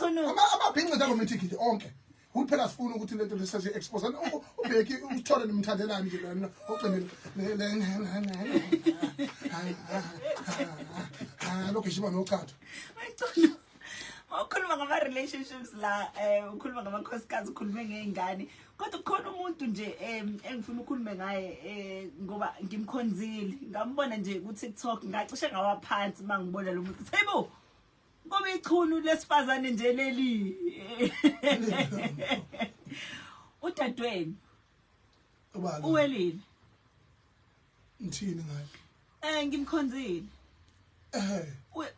amabhinqa nje onke uphela sifuna ukuthi lento lesazi expose ubheki usithole nemthandelani nje lona ogcinile lokho shiba nocatho ukhuluma ngama relationships la ukhuluma ngamakhosikazi ukhulume ngeingane kodwa kukhona umuntu nje engifuna ukukhulume ngaye ngoba ngimkhonzile ngambona nje ku TikTok ngacishe ngawaphansi mangibona lo muntu hayibo ngoba ichunu lesifazane nje leli udadweni uwelile ngithini ngaye ngimkhonzile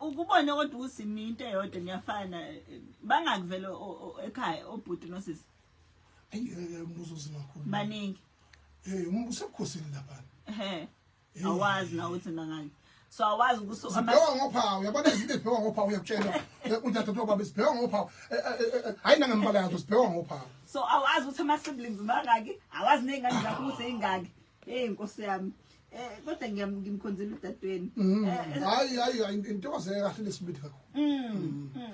ukubona kodwa usimi into eyodwa niyafana bangakuvela ekhaya obhuti nosisi umbuzo uzimakhulu baningi umbuzo ebukhosini lapha awazi na uthi nangani so awazi ukusuka sibhewa ngophawu uyabona izinto ezibhewa ngophawu uyakutshela udadewethu baba sibhewa ngophawu hayi nangembala yazo sibhewa ngophawu so awazi ukuthi ama siblings bangaki awazi nezingane zakho ukuthi ingaki inkosi yami kodwa ngimkhonzile udadweni hayi into kahle kahle lesibili kakhulu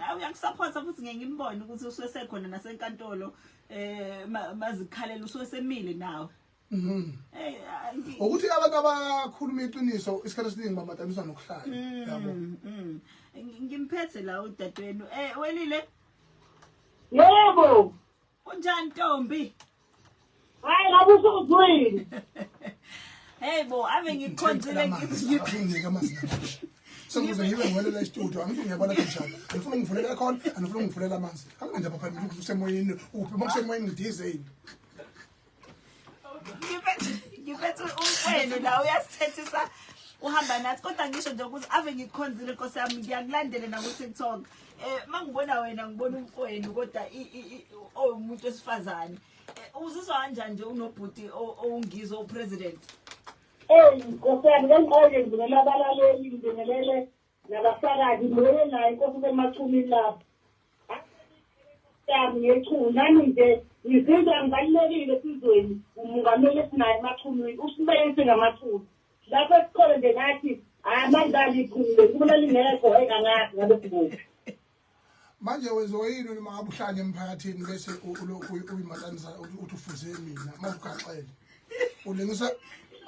awuyakusupporta futhi ngimbone ukuthi usesekhona nasenkantolo mazikhalela usesemile nawe ukuthi abantu abakhuluma iqiniso isikhathi esiningi bamadaniswa nokuhlala yabo ngimphethe la udadweni welile yebo unjani Ntombi hayi ngabe usuzwini hey bo ave ngikhonzile ngikunika amazinga sokuze ngibe ngwelela istudio angithi ngiyabona kanjani ngifuna ngivulela khona angifuna ngivulela amanzi angenza pha phakathi usemoyeni uphi mokusemoyeni ngidizeli ngiphethe umfweni la uyasithethisa uhamba nathi kodwa ngisho nje ukuthi ave ngikhonzile Nkosi yami ngiyakulandela na ku TikTok mangibona wena ngibona umfweni kodwa umuntu wesifazane uzizwa kanjani nje unobhuti ongizwe upresident Nkosi yami ngeke ngibingelela abalaleli ngibingelele nabasakazi ngibingelele naye inkosi bemachumini lapho yami ngechunu nami nje ngizizwa ngibalulekile sizweni umongameli esinaye emachumini usibeyise ngamachunu lapho esikhole nje nathi amandla ichunu kubona lingekho enganathi ngabe sibuphi manje wezoyini noma ngabe uhlanye emphakathini bese ulokhu uyimatanisa uthi ufuze mina mawugaxele ulengisa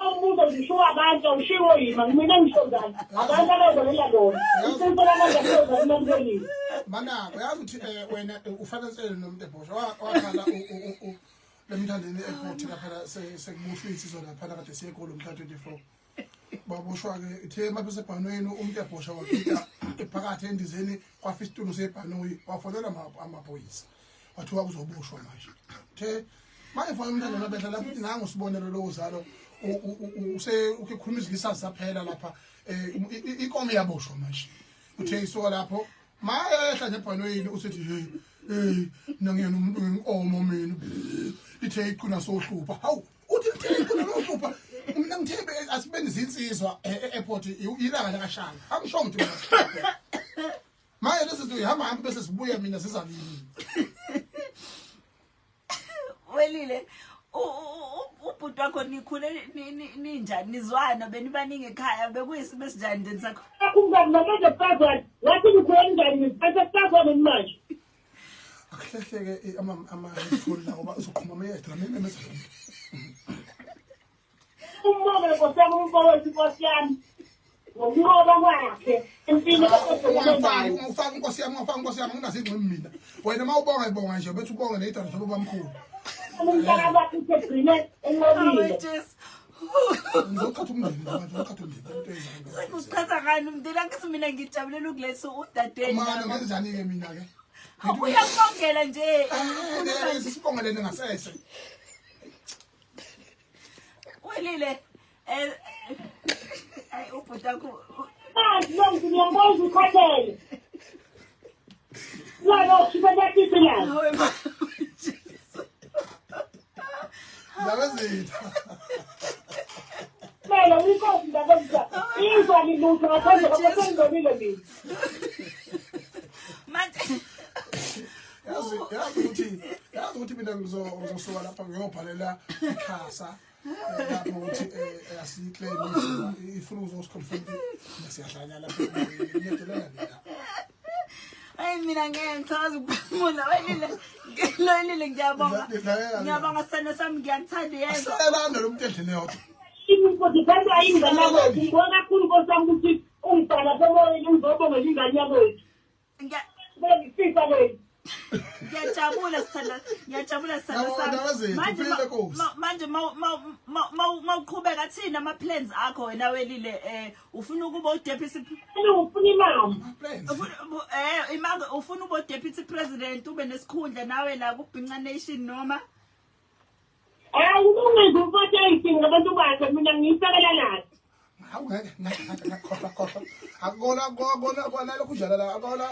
umuntu ngisho abantu ushiwo yima mina ngisho njani abantu abazolela lona isizwe amandla nomndeni mana uyazi ukuthi wena ufanele nomuntu ebhosha wakhala lemthandeni airport lapha sekubushwa insizwa lapha kade siyekolo mhla 24 baboshwa ke ithe maphe ebhanweni umuntu ebhosha wakhipha ephakathi endizeni kwafa isitulo sebhanoyi wafonela amaphoyisa wathiwa kuzoboshwa manje the manje mfana umntana nabedla lapho uthi nangu sibonelo lo uzalo ukhuluma izisazi saphela lapha inkomo yaboshwa manje uthe isoka lapho mayehla nebhanoyini usithi hey nangiyena umuntu wenkomo mina ithe iqhuna sohlupha hawu uthi lithe iqhuna sohlupha mina ngithembe asibeni izinsizwa e-airport ilanga lakashanga angisho ukuthi manje lesizinto ihamba bese sibuya mina sizalini welile ubhuti wakho nikhule ninjani nizwana benibaningi ekhaya bekuyisimo esinjani nje sakho akungabi namaze phakathi wathi nikhona njani ngisiphathe sakho manje akuhlehleke ama-phone la ngoba uzoqhuma ameyedwa memeza umobe Nkosi yami umfowethu Nkosi yami ngokuroba kwakhe empini ufaka Nkosi yami nginazingqimi mina wena mawubonga ibonga nje bethu ubonge neyidala zobo bamkhulu umntana wakhe uthegcine enqobile ngizochatha umndeni ngizochatha umndeni into ezanga sekuchatha ngani umndeni angithi mina ngijabulela ukuleso udadweni manje ngenzani ke mina ke uyakongela nje sibongelene ngasese welile ay ubhuti wakho lo ngiyambuza ukhathele lo sibethathi la Ndabezitha Mela uyinkosi ndabezitha izwa lilutho ngaphandle kwasengonile mina manje yazi ukuthi mina ngizosuka lapha ngiyobhalela ikhasa lapho ukuthi asiclaim ifuna uzosiconfirm siyahlanya lapha ngiyedelela mina Hayi mina ngeke ngithokoza ukuphumula Welile ngiyabonga. Ngiyabonga sithando sami ngiyakuthanda yezwa. Selana lo muntu endlini yodwa. Ukuthi kanti ayingane yakho ngibona kakhulu Nkosi ukuthi ungibhala semoyeni ngizobonga ingane yakho. Ngiyafisa wena. Ngiyajabula sithando sami. Manje mawuqhubeka thina ama plans akho wena Welile ufuna ukuba udeputy ufuna imali. Imanga ufuna uba deputy president ube nesikhundla nawe la ku Bhinqa Nation noma Hayi ungizuphathe izinto ngabantu bakhe mina ngiyisekela nathi. Hawu ngeke ngakhohlwa. Akona lokhu njalo la akona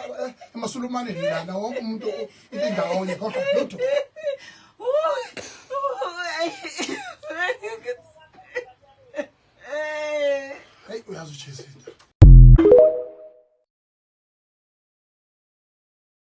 emasulumane lana wonke umuntu into indawo yakho lutho.